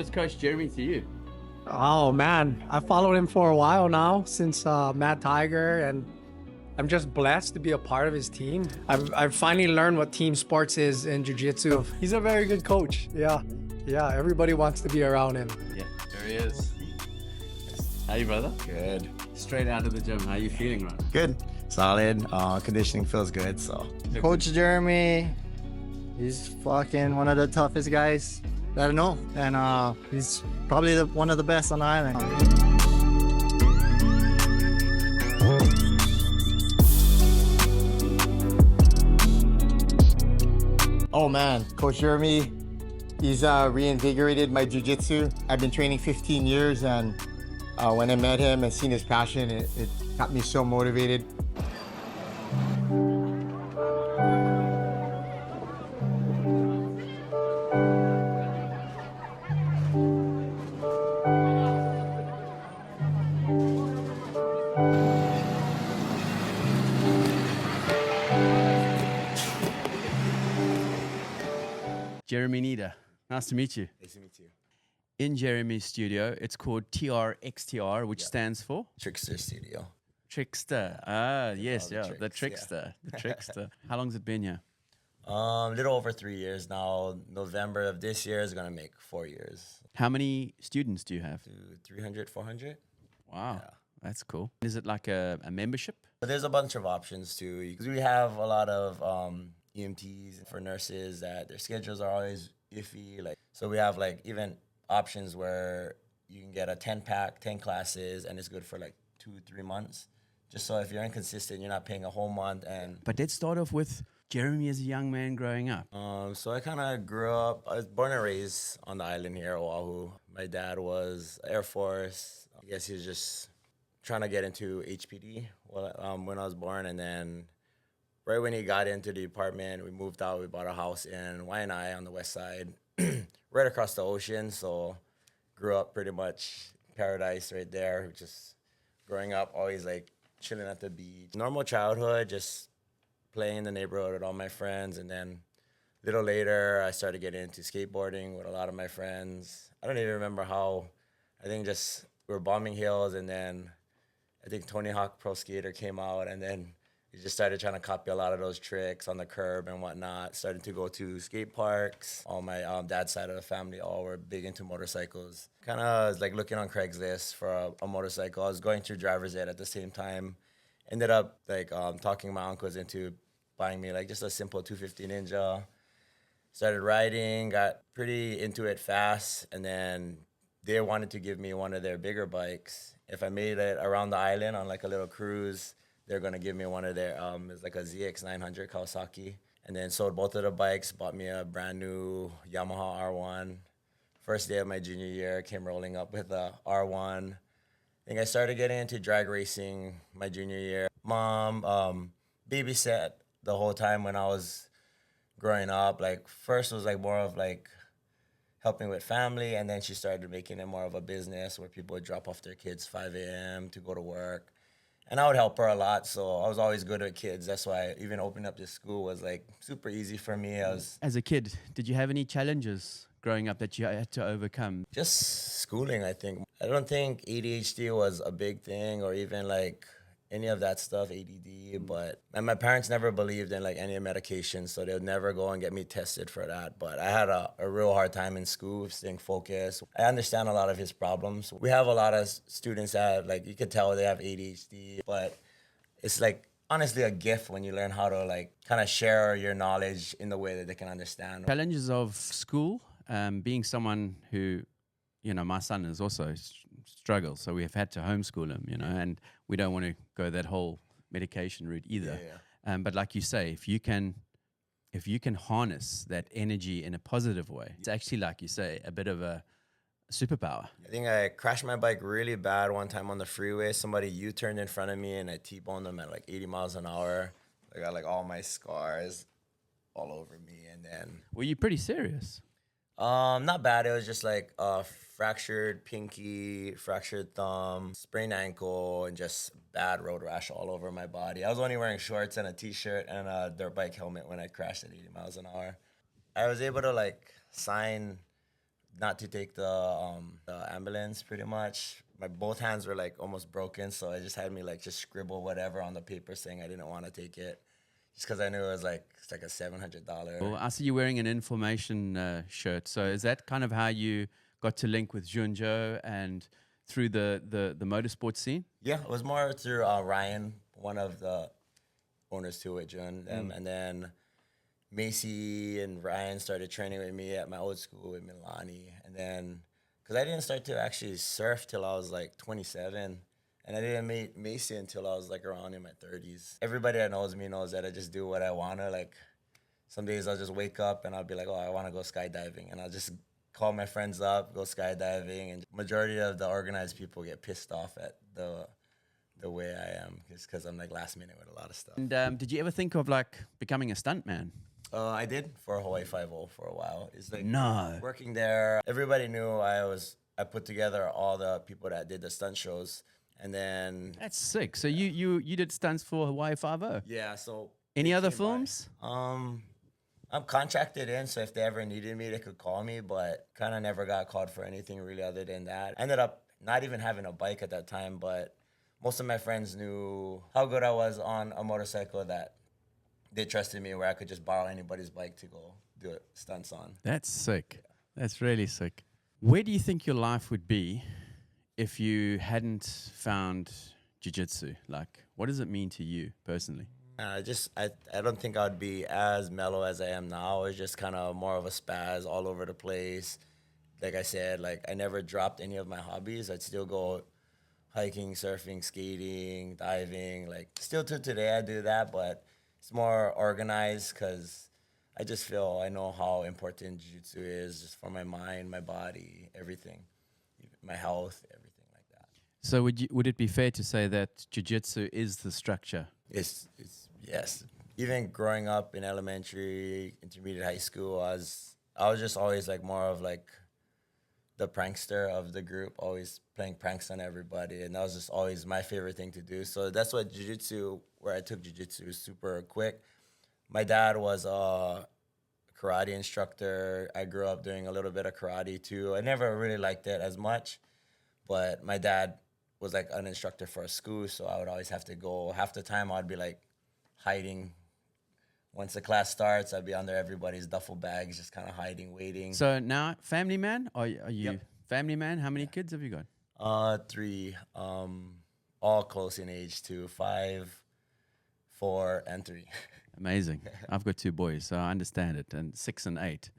is Coach Jeremy to you? Oh man, I've followed him for a while now, since Mad Tiger, and I'm just blessed to be a part of his team. I've finally learned what team sports is in jiu-jitsu. He's a very good coach. Yeah, everybody wants to be around him. Yeah, there he is. How are you, brother? Good. Straight out of the gym. How are you feeling, right? Good. Solid. Conditioning feels good, so. Coach Jeremy, he's fucking one of the toughest guys that I know. And he's probably one of the best on the island. Oh man, Coach Jeremy, he's reinvigorated my jiu-jitsu. I've been training 15 years, and when I met him and seen his passion, it got me so motivated. Jeremy Nitta. Nice to meet you. Nice to meet you. In Jeremy's studio, it's called TRXTR, which stands for? Trickster Studio. Trickster. Ah, yes, the yeah, tricks, the trickster. The trickster. How long's it been here? Little over 3 years now. November of this year is gonna make 4 years. How many students do you have? 300, 400. Wow, that's cool. Is it like a membership? But there's a bunch of options too. Because we have a lot of EMTs for nurses that their schedules are always iffy. So we have even options where you can get a 10-pack, 10 classes, and it's good for 2-3 months. Just so if you're inconsistent, you're not paying a whole month. But let's start off with Jeremy as a young man growing up. So I kind of grew up, I was born and raised on the island here, Oahu. My dad was Air Force. I guess he was just trying to get into HPD when I was born. And then right when he got into the apartment, we moved out. We bought a house in Waianae on the west side, right across the ocean. So grew up pretty much paradise right there. Just growing up, always chilling at the beach. Normal childhood, just playing in the neighborhood with all my friends. And then a little later, I started getting into skateboarding with a lot of my friends. I don't even remember how. I think just we were bombing hills, and then I think Tony Hawk Pro Skater came out, and then he just started trying to copy a lot of those tricks on the curb and whatnot. Started to go to skate parks. All my dad's side of the family all were big into motorcycles. Kind of was looking on Craigslist for a motorcycle. I was going through driver's ed at the same time. Ended up talking my uncles into buying me just a simple 250 Ninja. Started riding, got pretty into it fast, and then they wanted to give me one of their bigger bikes. If I made it around the island on a little cruise, they're gonna give me one of their, it's a ZX900 Kawasaki. And then sold both of the bikes, bought me a brand new Yamaha R1. First day of my junior year, came rolling up with a R1. I think I started getting into drag racing my junior year. Mom babysat the whole time when I was growing up. First was more of helping with family, and then she started making it more of a business where people would drop off their kids 5 a.m. to go to work. And I would help her a lot, so I was always good with kids. That's why even opening up this school was super easy for me. As a kid, did you have any challenges growing up that you had to overcome? Just schooling, I think. I don't think ADHD was a big thing, or even any of that stuff, ADD. And my parents never believed in any medication, so they would never go and get me tested for that. But I had a real hard time in school, staying focused. I understand a lot of his problems. We have a lot of students that you could tell they have ADHD, but it's honestly a gift when you learn how to kind of share your knowledge in the way that they can understand. Challenges of school, being someone who, my son is also struggles, so we have had to homeschool him, and we don't want to go that whole medication route either. Yeah. But like you say, if you can harness that energy in a positive way, it's actually, like you say, a bit of a superpower. I think I crashed my bike really bad one time on the freeway. Somebody U-turned in front of me, and I T-boned them at 80 miles an hour. I got all my scars all over me, and then... Were you pretty serious? Not bad. It was just fractured pinky, fractured thumb, sprained ankle, and just bad road rash all over my body. I was only wearing shorts and a t-shirt and a dirt bike helmet when I crashed at 80 miles an hour. I was able to sign not to take the ambulance pretty much. My both hands were like almost broken, so I just had me like just scribble whatever on the paper saying I didn't want to take it, just because I knew it was like it's like a $700. Well, I see you wearing an information shirt. So is that kind of how you got to link with Junjo and through the motorsport scene? Yeah, it was more through Ryan, one of the owners too with Jun, and then Macy and Ryan started training with me at my old school with Milani, and then because I didn't start to actually surf till I was like 27, and I didn't meet Macy until I was like around in my 30s. Everybody that knows me knows that I just do what I wanna. Like some days I'll just wake up and I'll be like, oh, I want to go skydiving, and I'll just call my friends up, go skydiving, and majority of the organized people get pissed off at the way I am, just because I'm like last minute with a lot of stuff. And did you ever think of like becoming a stuntman? I did for Hawaii 5-0 for a while. It's like No. working there. Everybody knew I put together all the people that did the stunt shows, and then That's sick. So you did stunts for Hawaii 5-0. yeah. So Any they other came by. films? I'm contracted in, so if they ever needed me, they could call me, but kind of never got called for anything really other than that. I ended up not even having a bike at that time, but most of my friends knew how good I was on a motorcycle that they trusted me where I could just borrow anybody's bike to go do it, stunts on. That's sick. That's really sick. Where do you think your life would be if you hadn't found jiu-jitsu? Like, what does it mean to you personally? I don't think I would be as mellow as I am now. It's just kind of more of a spaz all over the place. Like I said, like I never dropped any of my hobbies. I'd still go hiking, surfing, skating, diving. Like still to today I do that, but it's more organized because I just feel I know how important jiu-jitsu is just for my mind, my body, everything, my health, everything like that. So would it be fair to say that jiu-jitsu is the structure? It's yes. Even growing up in elementary, intermediate, high school, I was just always like more of like the prankster of the group, always playing pranks on everybody, and that was just always my favorite thing to do. So that's what jiu-jitsu, where I took jiu-jitsu, was super quick. My dad was a karate instructor. I grew up doing a little bit of karate too. I never really liked it as much, but my dad was like an instructor for a school, so I would always have to go. Half the time I'd be like hiding. Once the class starts, I'd be under everybody's duffel bags, just kind of hiding, waiting. So now, family man? Are you Yep. family man? How many kids have you got? 3, all close in age too, 5, 4, and 3. Amazing. I've got 2 boys, so I understand it, and 6 and 8.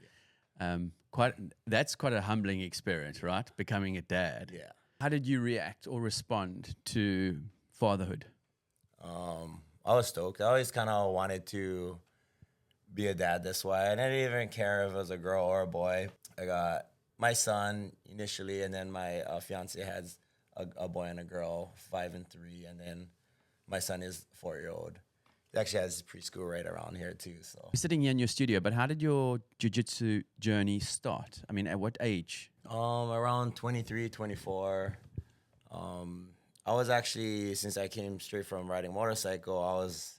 That's quite a humbling experience, right? Becoming a dad. Yeah. How did you react or respond to fatherhood? I was stoked. I always kind of wanted to be a dad this way. And I didn't even care if it was a girl or a boy. I got my son initially, and then my fiance has a boy and a girl, 5 and 3, and then my son is 4-year-old. He actually has preschool right around here too. So You're sitting here in your studio, but how did your jiu-jitsu journey start? I mean, at what age? around 23, 24. I was actually, since I came straight from riding motorcycle, I was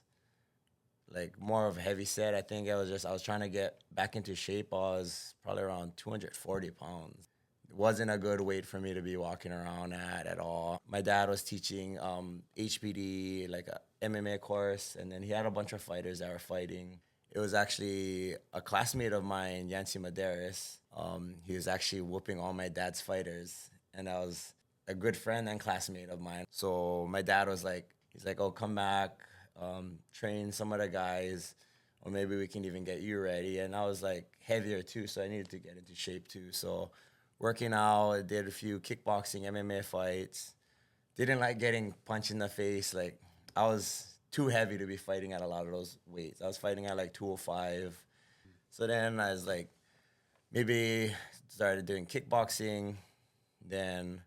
like more of a heavy set. I think I was trying to get back into shape. I was probably around 240 pounds. It wasn't a good weight for me to be walking around at all. My dad was teaching HPD, like a MMA course, and then he had a bunch of fighters that were fighting. It was actually a classmate of mine, Yancy Medeiros. He was actually whooping all my dad's fighters, and I was a good friend and classmate of mine. So my dad was like, he's like, oh, come back, train some of the guys, or maybe we can even get you ready. And I was like heavier too, so I needed to get into shape too. So working out, I did a few kickboxing, MMA fights. Didn't like getting punched in the face. Like I was too heavy to be fighting at a lot of those weights. I was fighting at like 205. So then I was like, maybe started doing kickboxing, then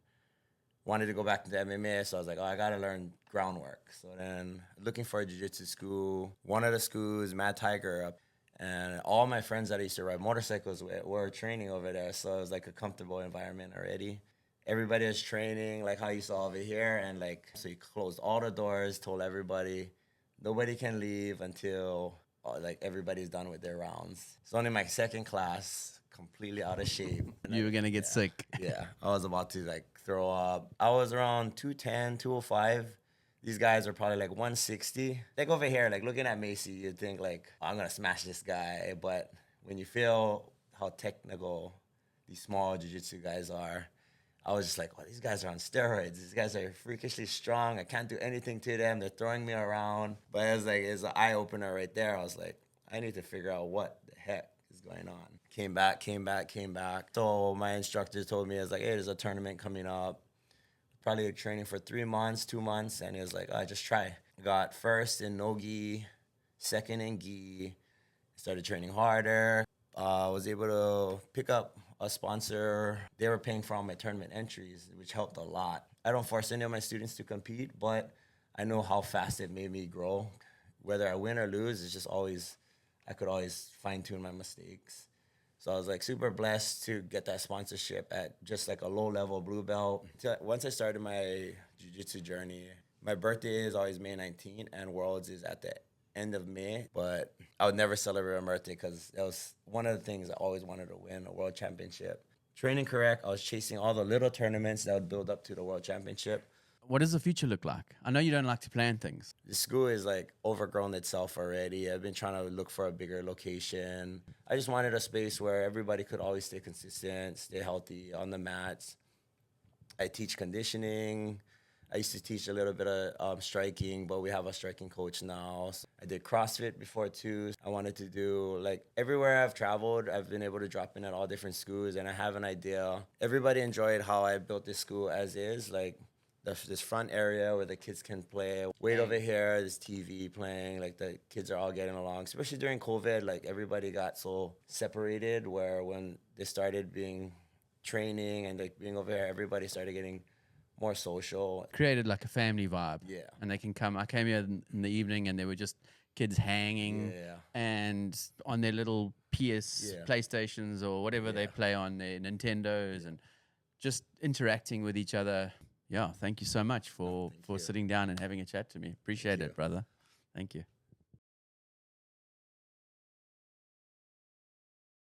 wanted to go back to the MMA, so I was like, oh, I gotta learn groundwork. So then looking for a jiu-jitsu school, one of the schools, Mad Tiger, and all my friends that I used to ride motorcycles with were training over there, so it was like a comfortable environment already. Everybody was training, like how you saw over here, and like, so he closed all the doors, told everybody, nobody can leave until like everybody's done with their rounds. So only my second class, completely out of shape. You were gonna get sick. Yeah, I was about to like throw up. I was around 210, 205. These guys are probably like 160. Like over here, like looking at Macy, you'd think like, oh, I'm gonna smash this guy. But when you feel how technical these small jiu-jitsu guys are, I was just like, oh, these guys are on steroids. These guys are freakishly strong. I can't do anything to them. They're throwing me around. But it was like, it's an eye opener right there. I was like, I need to figure out what the heck is going on. Came back. So my instructor told me, I was like, hey, there's a tournament coming up. Probably training for 3 months, 2 months. And he was like, just try. Got first in no gi, second in gi. Started training harder. Was able to pick up a sponsor. They were paying for all my tournament entries, which helped a lot. I don't force any of my students to compete, but I know how fast it made me grow. Whether I win or lose, it's just always, I could always fine tune my mistakes. So I was like super blessed to get that sponsorship at just like a low level blue belt. So once I started my jiu-jitsu journey, my birthday is always May 19th and Worlds is at the end of May, but I would never celebrate my birthday because that was one of the things I always wanted to win, a world championship. Training correct, I was chasing all the little tournaments that would build up to the world championship. What does the future look like? I know you don't like to plan things. The school is like overgrown itself already. I've been trying to look for a bigger location. I just wanted a space where everybody could always stay consistent, stay healthy on the mats. I teach conditioning. I used to teach a little bit of striking, but we have a striking coach now. So I did CrossFit before too. I wanted to do, like, everywhere I've traveled, I've been able to drop in at all different schools, and I have an idea. Everybody enjoyed how I built this school as is, like this front area where the kids can play. Wait over here, there's TV playing, like the kids are all getting along. Especially during COVID, like everybody got so separated where when they started being training and like being over here, everybody started getting more social. Created like a family vibe. Yeah. And they can come. I came here in the evening and there were just kids hanging and on their little PS PlayStations or whatever they play on, their Nintendos, and just interacting with each other. Yeah, thank you so much for sitting down and having a chat to me. Appreciate it, brother. Thank you.